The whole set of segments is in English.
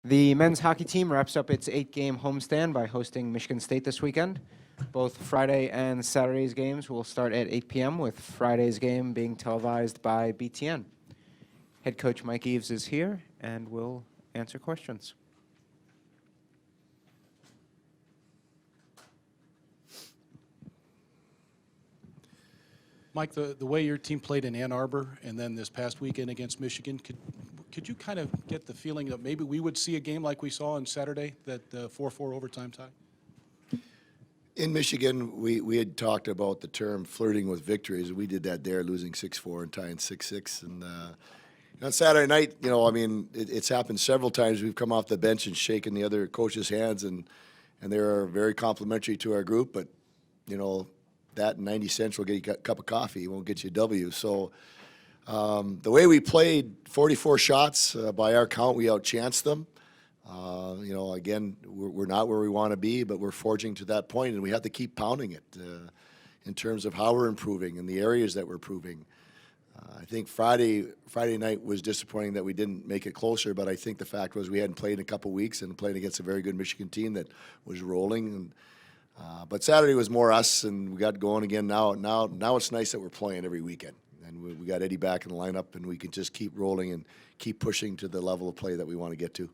The men's hockey team wraps up its 8-game homestand by hosting Michigan State this weekend. Both Friday and Saturday's games will start at 8 p.m., with Friday's game being televised by BTN. Head coach Mike Eaves is here and will answer questions. Mike, the way your team played in Ann Arbor and then this past weekend against Michigan, could you kind of get the feeling that maybe we would see a game like we saw on Saturday, that 4-4 overtime tie? In Michigan, we had talked about the term flirting with victories. We did that there, losing 6-4 and tying 6-6. And on Saturday night, it's happened several times. We've come off the bench and shaken the other coaches' hands, and they're very complimentary to our group. But, that 90 cents will get you a cup of coffee. It won't get you a W. So the way we played, 44 shots, by our count, we outchanced them. Again, we're not where we want to be, but we're forging to that point, and we have to keep pounding it in terms of how we're improving and the areas that we're improving. I think Friday night was disappointing that we didn't make it closer, but I think the fact was we hadn't played in a couple weeks and played against a very good Michigan team that was rolling. But Saturday was more us, and we got going again now. Now it's nice that we're playing every weekend, and we got Eddie back in the lineup, and we can just keep rolling and keep pushing to the level of play that we want to get to.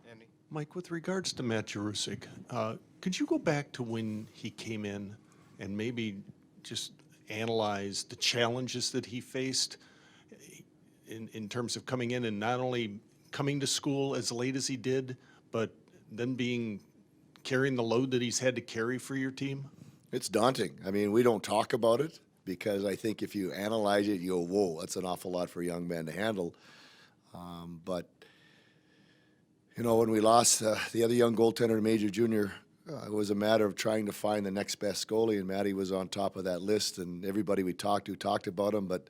Andy? Mike, with regards to Matt Jarusik, could you go back to when he came in and maybe just analyze the challenges that he faced in terms of coming in and not only coming to school as late as he did, but then carrying the load that he's had to carry for your team? It's daunting. I mean, we don't talk about it because I think if you analyze it, you go, whoa, that's an awful lot for a young man to handle. But when we lost the other young goaltender, Major Jr., it was a matter of trying to find the next best goalie, and Matty was on top of that list, and everybody we talked to talked about him, but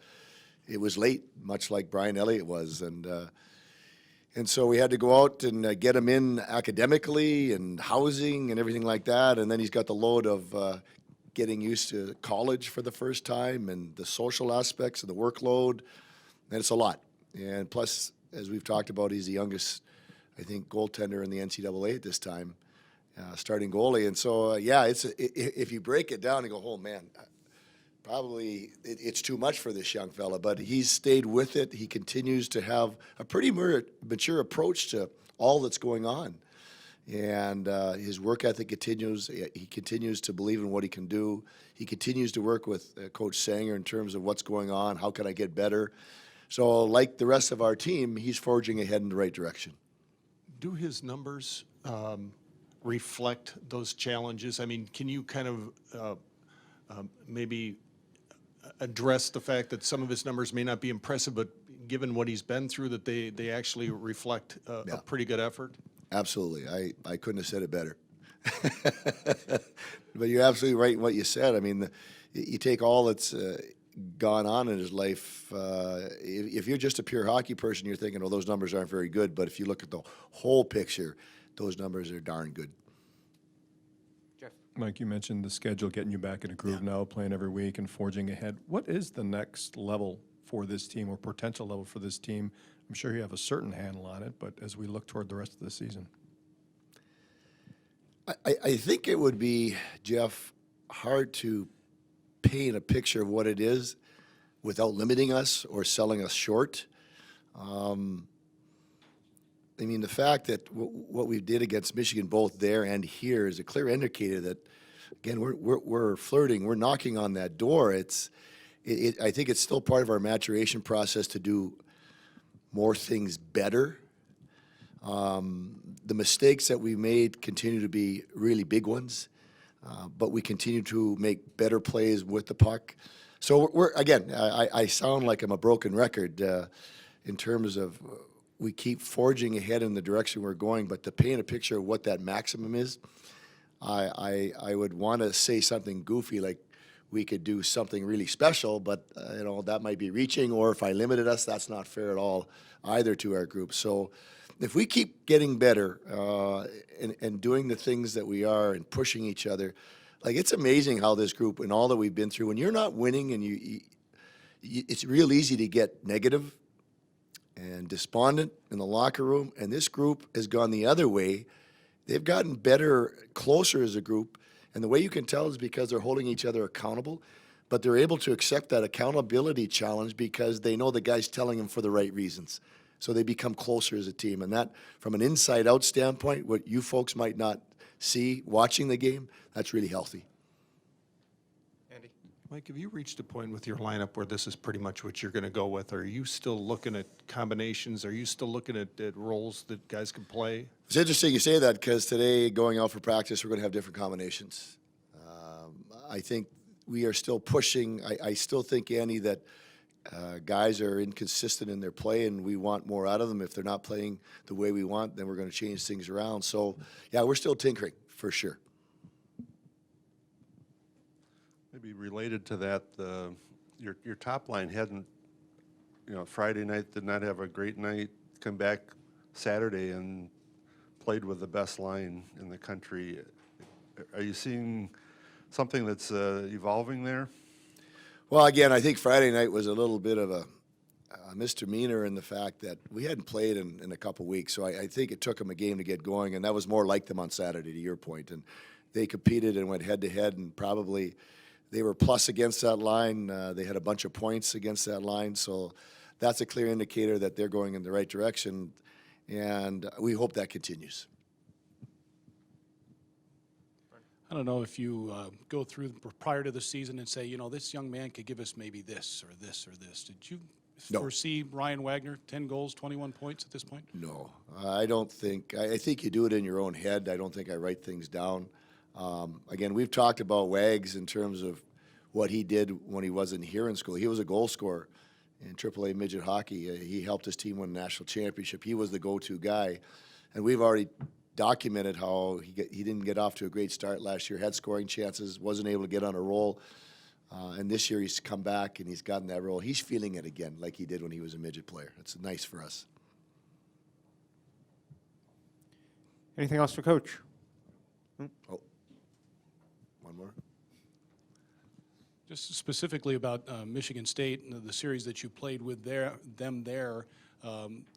it was late, much like Brian Elliott was. And so we had to go out and get him in academically and housing and everything like that. And then he's got the load of getting used to college for the first time and the social aspects of the workload. And it's a lot. And plus, as we've talked about, he's the youngest, I think, goaltender in the NCAA at this time, starting goalie. And so, if you break it down and go, oh, man, probably it's too much for this young fella, but he's stayed with it. He continues to have a pretty mature approach to all that's going on. And his work ethic continues. He continues to believe in what he can do. He continues to work with Coach Sanger in terms of what's going on, how can I get better. So like the rest of our team, he's forging ahead in the right direction. Do his numbers reflect those challenges? I mean, can you kind of maybe address the fact that some of his numbers may not be impressive, but given what he's been through, that they actually reflect a pretty good effort? Absolutely. I couldn't have said it better. But you're absolutely right in what you said. I mean, you take all that's gone on in his life. If you're just a pure hockey person, you're thinking, well, those numbers aren't very good. But if you look at the whole picture, those numbers are darn good. Mike, you mentioned the schedule getting you back in a groove now, playing every week and forging ahead. What is the next level for this team, or potential level for this team? I'm sure you have a certain handle on it, but as we look toward the rest of the season. I think it would be, Jeff, hard to paint a picture of what it is without limiting us or selling us short. The fact that what we did against Michigan, both there and here, is a clear indicator that, again, we're flirting, we're knocking on that door. I think it's still part of our maturation process to do more things better. The mistakes that we made continue to be really big ones, but we continue to make better plays with the puck. So I sound like I'm a broken record in terms of we keep forging ahead in the direction we're going, but to paint a picture of what that maximum is, I would want to say something goofy like we could do something really special, but that might be reaching, or if I limited us, that's not fair at all either to our group. So if we keep getting better and doing the things that we are and pushing each other, like, it's amazing how this group and all that we've been through, when you're not winning and it's real easy to get negative. and despondent in the locker room, and this group has gone the other way. They've gotten better, closer as a group, and the way you can tell is because they're holding each other accountable, but they're able to accept that accountability challenge because they know the guy's telling them for the right reasons. So they become closer as a team, and that, from an inside-out standpoint, what you folks might not see watching the game, that's really healthy. Andy? Mike, have you reached a point with your lineup where this is pretty much what you're going to go with? Are you still looking at combinations? Are you still looking at roles that guys can play? It's interesting you say that because today, going out for practice, we're going to have different combinations. I think we are still pushing. I still think, Andy, that guys are inconsistent in their play, and we want more out of them. If they're not playing the way we want, then we're going to change things around. So, yeah, we're still tinkering, for sure. Maybe related to that, your top line hadn't, Friday night did not have a great night, come back Saturday and played with the best line in the country. Are you seeing something that's evolving there? Well, again, I think Friday night was a little bit of a misdemeanor in the fact that we hadn't played in a couple weeks. So I think it took them a game to get going, and that was more like them on Saturday, to your point. And they competed and went head-to-head, and probably they were plus against that line. They had a bunch of points against that line. So that's a clear indicator that they're going in the right direction, and we hope that continues. I don't know if you go through prior to the season and say, this young man could give us maybe this or this or this. Did you No. foresee Ryan Wagner, 10 goals, 21 points at this point? No, I don't think. I think you do it in your own head. I don't think I write things down. Again, we've talked about Wags in terms of what he did when he wasn't here in school. He was a goal scorer in AAA midget hockey. He helped his team win a national championship. He was the go-to guy, and we've already documented how he didn't get off to a great start last year, had scoring chances, wasn't able to get on a roll, and this year he's come back and he's gotten that role. He's feeling it again like he did when he was a midget player. It's nice for us. Anything else for Coach? Oh, one more. Just specifically about Michigan State and the series that you played with them there,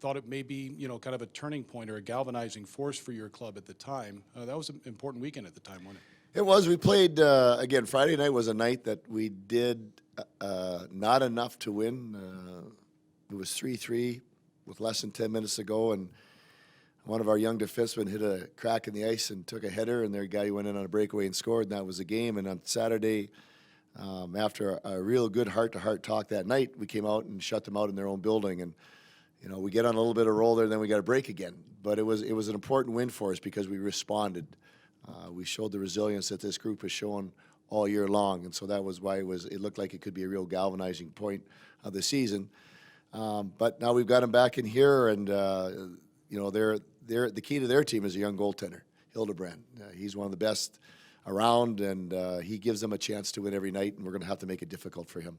thought it may be, kind of a turning point or a galvanizing force for your club at the time. That was an important weekend at the time, wasn't it? It was. We played, again, Friday night was a night that we did not enough to win. It was 3-3 with less than 10 minutes to go, and one of our young defensemen hit a crack in the ice and took a header, and their guy went in on a breakaway and scored, and that was the game. And on Saturday, after a real good heart-to-heart talk that night, we came out and shut them out in their own building. And we get on a little bit of roll there, and then we got a break again. But it was an important win for us because we responded. We showed the resilience that this group has shown all year long, and so that was why it looked like it could be a real galvanizing point of the season. But now we've got them back in here, and the key to their team is a young goaltender, Hildebrand. He's one of the best around, and he gives them a chance to win every night, and we're going to have to make it difficult for him.